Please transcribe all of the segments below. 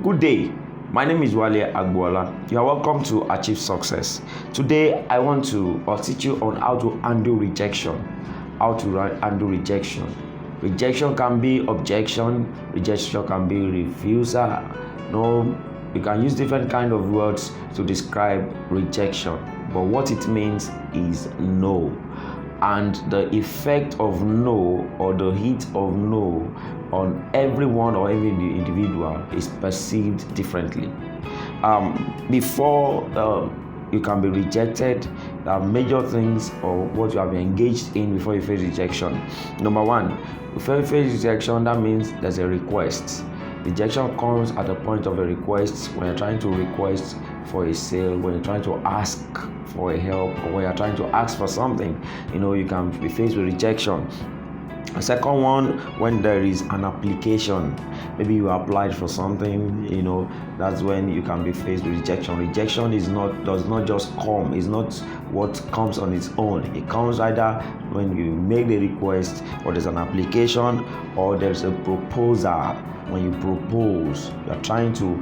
Good day. My name is Wale Agbola. You are welcome to Achieve Success. Today, I want to teach you on how to handle rejection. How to handle rejection. Rejection can be objection. Rejection can be refusal. No, you can use different kind of words to describe rejection. But what it means is no. And the effect of no, or the hit of no, on everyone or every individual is perceived differently. Before you can be rejected, there are major things or what you have engaged in before you face rejection. Number one, before you face rejection, that means there's a request. Rejection comes at the point of a request when you're trying to request for a sale, when you're trying to ask for a help, or when you're trying to ask for something. You can be faced with rejection. A second one, when there is an application, maybe you applied for something, that's when you can be faced with rejection. Rejection does not just come, it's not what comes on its own. It comes either when you make the request, or there's an application, or there's a proposal. When you propose, you're trying to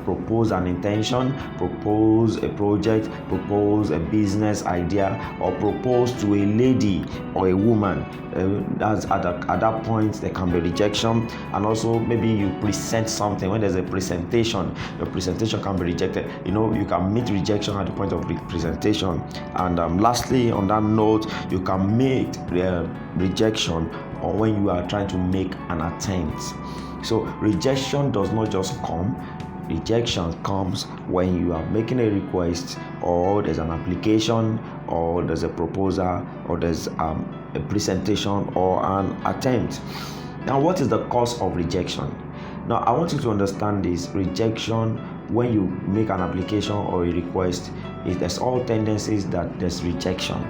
propose an intention, propose a project, propose a business idea, or propose to a lady or a woman. That's at that point there can be rejection. And also maybe you present something. When there's a presentation, your presentation can be rejected. You can meet rejection at the point of presentation. And lastly, on that note, you can meet rejection or when you are trying to make an attempt. So rejection does not just come. Rejection comes when you are making a request, or there's an application, or there's a proposal, or there's a presentation or an attempt. Now, what is the cause of rejection? Now, I want you to understand this. Rejection, when you make an application or a request, there's all tendencies that there's rejection.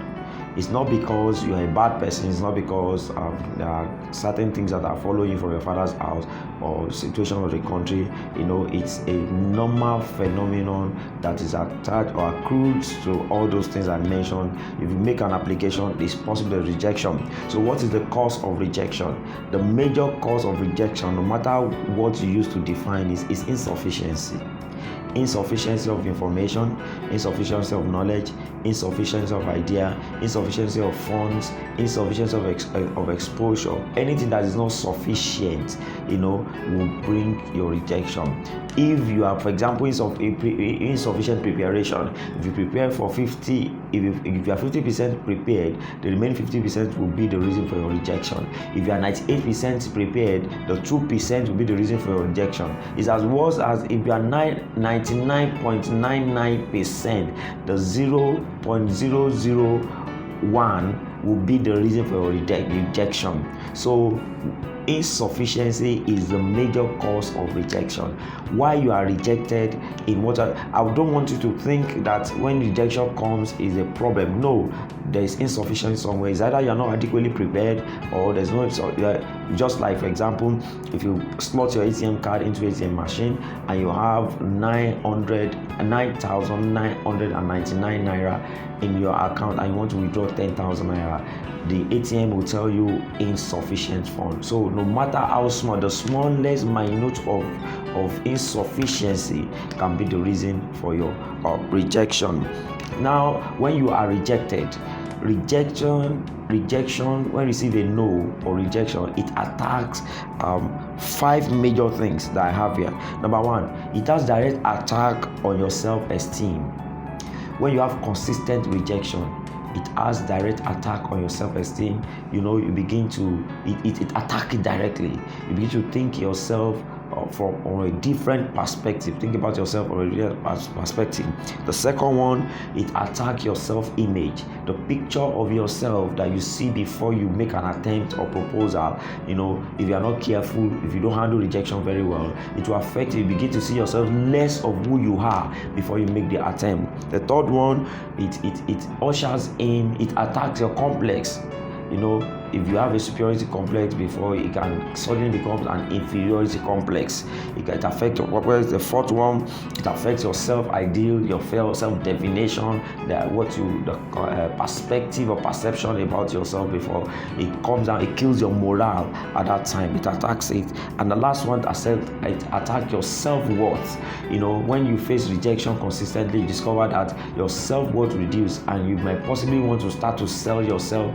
It's not because you are a bad person. It's not because there are certain things that are following you from your father's house or situation of the country. It's a normal phenomenon that is attached or accrued to all those things I mentioned. If you make an application, it's possible rejection. So what is the cause of rejection? The major cause of rejection, no matter what you use to define, is insufficiency. Insufficiency of information, insufficiency of knowledge, insufficiency of idea, insufficiency of funds, insufficiency of exposure. Anything that is not sufficient, will bring your rejection. If you are, for example, insufficient preparation, if you prepare for 50, if you are 50% prepared, the remaining 50% will be the reason for your rejection. If you are 98% prepared, the 2% will be the reason for your rejection. It's as worse as if you are 99.99%, the 0.001 will be the reason for your rejection. So insufficiency is the major cause of rejection. Why you are rejected in what I don't want you to think that when rejection comes is a problem. No, there is insufficiency somewhere. It's either you're not adequately prepared, or there's no, just like, for example, if you slot your ATM card into ATM machine and you have 9,999 naira in your account and you want to withdraw 10,000 naira, the ATM will tell you insufficient funds. So no matter how small, the smallest minute of insufficiency can be the reason for your rejection. Now, when you are rejected, rejection, when you receive a no or rejection, it attacks 5 major things that I have here. Number one, it has direct attack on your self-esteem. When you have consistent rejection, it has direct attack on your self-esteem. You begin to it attack it directly. You begin to think yourself from a different perspective. Think about yourself from a different perspective. The second one, it attacks your self-image. The picture of yourself that you see before you make an attempt or proposal. If you are not careful, if you don't handle rejection very well, it will affect you. You begin to see yourself less of who you are before you make the attempt. The third one, it ushers in, it attacks your complex. if you have a superiority complex before, it can suddenly become an inferiority complex. It can affect your purpose. The fourth one, it affects your self-ideal, your self-definition, the perspective or perception about yourself before. It comes down, it kills your morale at that time. It attacks it. And the last one, it attacks your self-worth. When you face rejection consistently, you discover that your self-worth reduces, and you might possibly want to start to sell yourself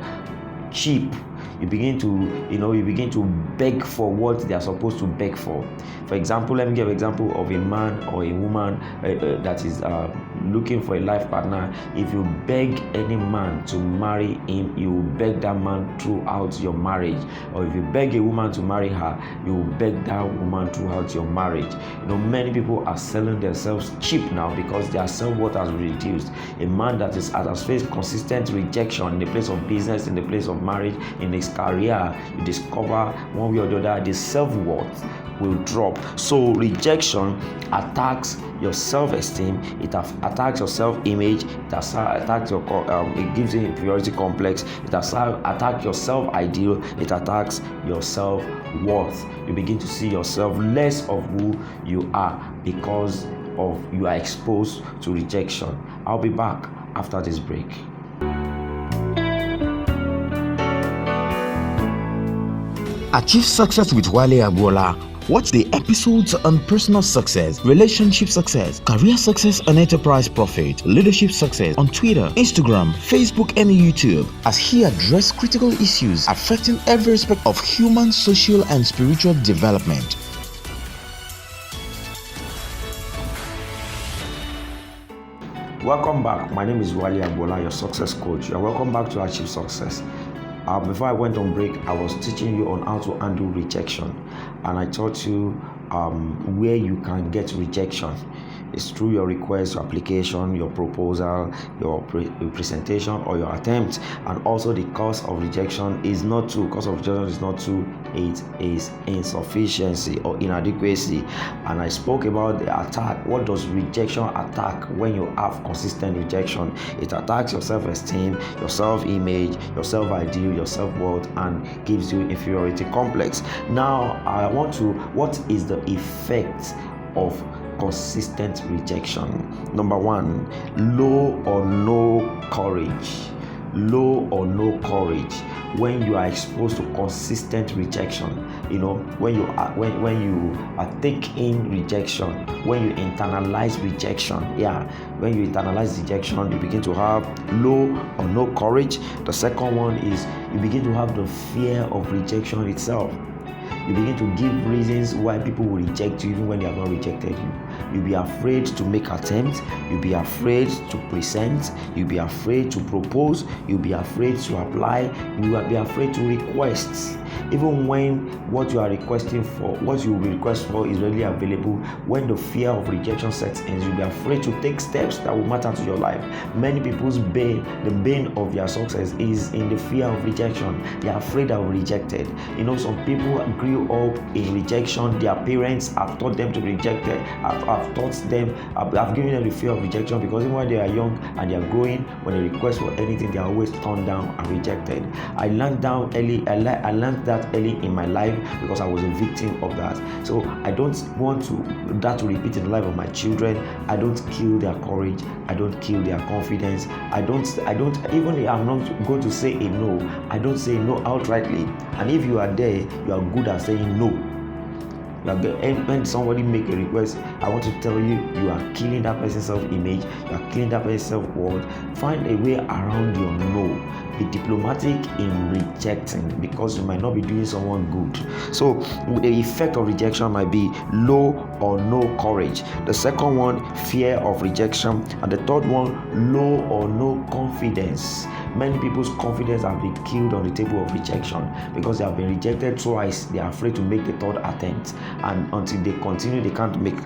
cheap. You begin to beg for what they are supposed to beg for. For example, let me give an example of a man or a woman that is looking for a life partner. If you beg any man to marry him, you will beg that man throughout your marriage. Or if you beg a woman to marry her, you will beg that woman throughout your marriage. Many people are selling themselves cheap now because their self-worth has reduced. A man that has faced consistent rejection in the place of business, in the place of marriage, in his career, you discover one way or the other the self-worth will drop. So rejection attacks your self-esteem, it attacks your self-image, it attacks it gives you inferiority complex, it attacks your self-ideal, it attacks your self-worth. You begin to see yourself less of who you are because of you are exposed to rejection. I'll be back after this break. Achieve success with Wale Agbola. Watch the episodes on personal success, relationship success, career success and enterprise profit, leadership success on Twitter, Instagram, Facebook and YouTube as he addresses critical issues affecting every aspect of human, social and spiritual development. Welcome back. My name is Wale Agbola, your success coach. You're welcome back to Achieve Success. Before I went on break, I was teaching you on how to handle rejection, and I taught you where you can get rejection. It's through your request, your application, your proposal, your presentation, or your attempt. And also the cause of rejection is not true. Cause of rejection is not true. It is insufficiency or inadequacy. And I spoke about the attack. What does rejection attack when you have consistent rejection? It attacks your self-esteem, your self-image, your self-ideal, your self-worth, and gives you inferiority complex. Now, what is the effect of consistent rejection? Number one, low or no courage. Low or no courage when you are exposed to consistent rejection. When you are taking rejection, when you internalize rejection. When you internalize rejection, you begin to have low or no courage. The second one is you begin to have the fear of rejection itself. You begin to give reasons why people will reject you even when they have not rejected you. You'll be afraid to make attempts. You'll be afraid to present. You'll be afraid to propose. You'll be afraid to apply. You will be afraid to request. Even when what you are requesting for, what you will request for is readily available, when the fear of rejection sets in, you'll be afraid to take steps that will matter to your life. Many people's bane, the bane of their success is in the fear of rejection. They are afraid they will be rejected. Some people grew up in rejection. Their parents have taught them to be rejected. I've given them the fear of rejection because even when they are young and they are growing, when they request for anything, they are always turned down and rejected. I learned that early in my life because I was a victim of that. So I don't want that to repeat in the life of my children. I don't kill their courage. I don't kill their confidence. I don't even if I'm not going to say a no, I don't say no outrightly. And if you are there, you are good at saying no. When somebody make a request, I want to tell you, you are killing that person's self-image, you are killing that person's self-worth. Find a way around your no. Be diplomatic in rejecting because you might not be doing someone good. So the effect of rejection might be low or no courage. The second one, fear of rejection. And the third one, low or no confidence. Many people's confidence have been killed on the table of rejection because they have been rejected twice. They are afraid to make the third attempt, and until they continue, they can't make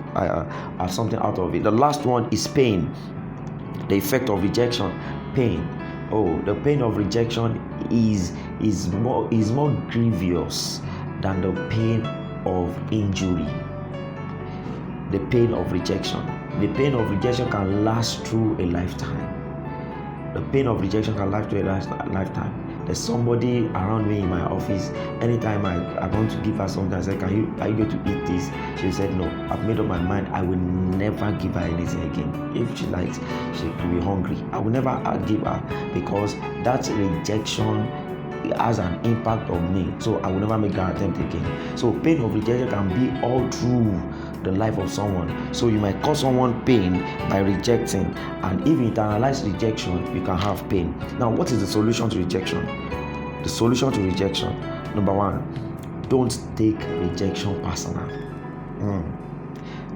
something out of it. The last one is pain. The effect of rejection, pain. The pain of rejection is more grievous than the pain of injury. The pain of rejection. The pain of rejection can last through a lifetime. The pain of rejection can last through a lifetime. There's somebody around me in my office. Anytime I want to give her something, I say, are you going to eat this? She said, no. I've made up my mind. I will never give her anything again. If she likes, she will be hungry. I will never give her, because that rejection has an impact on me. So I will never make that attempt again. So pain of rejection can be all through the life of someone. So you might cause someone pain by rejecting, and if you internalize rejection, you can have pain. Now, what is the solution to rejection? The solution to rejection, number one, don't take rejection personal.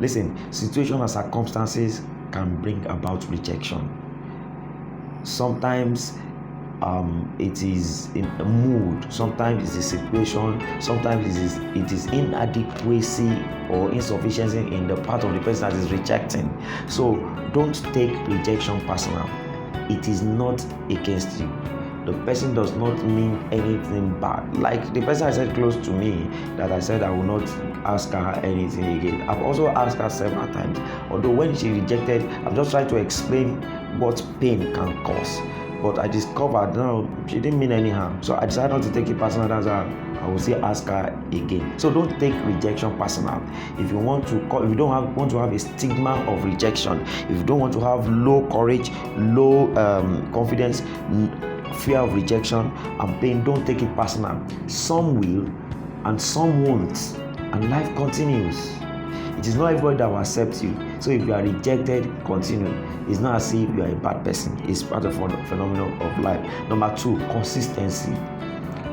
Listen, situations and circumstances can bring about rejection. Sometimes it is in a mood, sometimes it's a situation, sometimes it is inadequacy or insufficiency in the part of the person that is rejecting. So don't take rejection personal. It is not against you. The person does not mean anything bad. Like the person I said close to me, that I said I will not ask her anything again. I've also asked her several times. Although when she rejected, I'm just trying to explain what pain can cause. But I discovered, no, she didn't mean any harm. So I decided not to take it personal. That's how I will say ask her again. So don't take rejection personal. If you want to, if you don't want to have a stigma of rejection, if you don't want to have low courage, low confidence, fear of rejection and pain, don't take it personal. Some will and some won't, and life continues. It is not everybody that will accept you. So if you are rejected, continue. It's not as if you are a bad person. It's part of the phenomenon of life. Number two, consistency.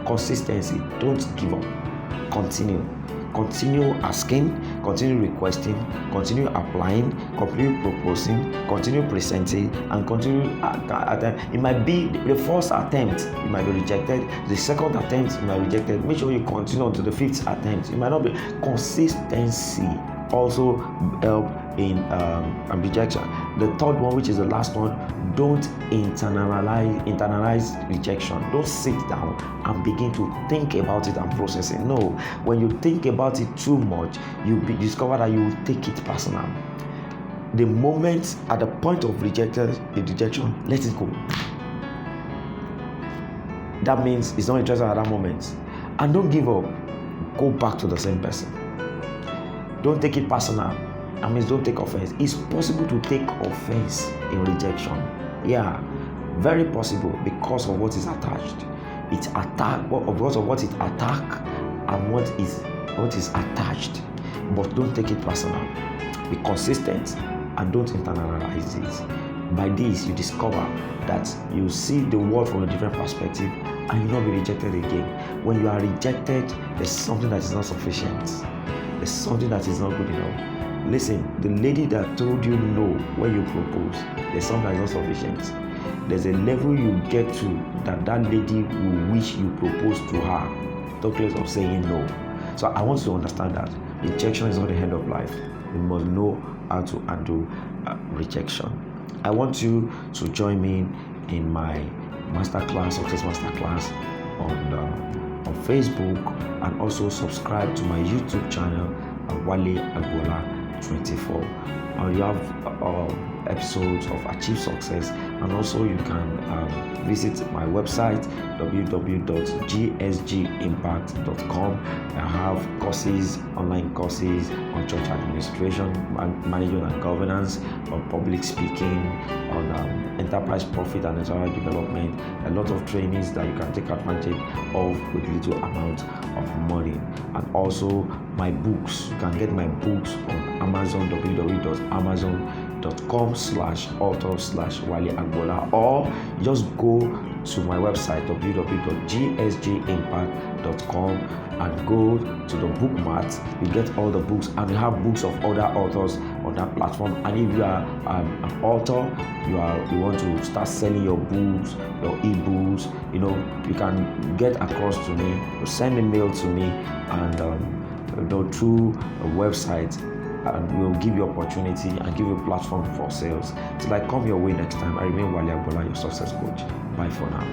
Consistency. Don't give up. Continue. Continue asking, continue requesting, continue applying, continue proposing, continue presenting, and continue it might be the first attempt, you might be rejected. The second attempt, you might be rejected. Make sure you continue to the fifth attempt. It might not be. Consistency also help in rejection. The third one, which is the last one, don't internalize rejection. Don't sit down and begin to think about it and process it. No, when you think about it too much, you discover that you will take it personal. The moment, at the point of rejection, let it go. That means it's not interested at that moment. And don't give up. Go back to the same person. Don't take it personal. That means don't take offense. It's possible to take offense in rejection. Yeah, very possible, because of what is attached. It's attack because of what it attack and what is attached. But don't take it personal. Be consistent and don't internalize it. By this, you discover that you see the world from a different perspective and you will not be rejected again. When you are rejected, there's something that is not sufficient. There's something that is not good enough. Listen, the lady that told you no when you propose, there's something that is not sufficient. There's a level you get to that lady will wish you propose to her, talk less of saying no. So I want you to understand that rejection is not the end of life. You must know how to handle rejection. I want you to join me in my success masterclass on Facebook, and also subscribe to my YouTube channel, Wale Agbola 24. You have episodes of Achieve Success, and also you can visit my website www.gsgimpact.com. I have courses, online courses on church administration, management and governance, on public speaking, on enterprise profit and editorial development. A lot of trainings that you can take advantage of with little amount of money. And also my books. You can get my books on Amazon, www.amazon.com/author/Wale Agbola, or just go to my website www.gsgimpact.com and go to the book mat. You get all the books, and we have books of other authors on that platform. And if you are an author, you want to start selling your books, your ebooks, you can get across to me, send a mail to me, and through a website, and we'll give you opportunity and give you a platform for sales. Till I come your way next time, I remain Wale Agbola, your success coach. Bye for now.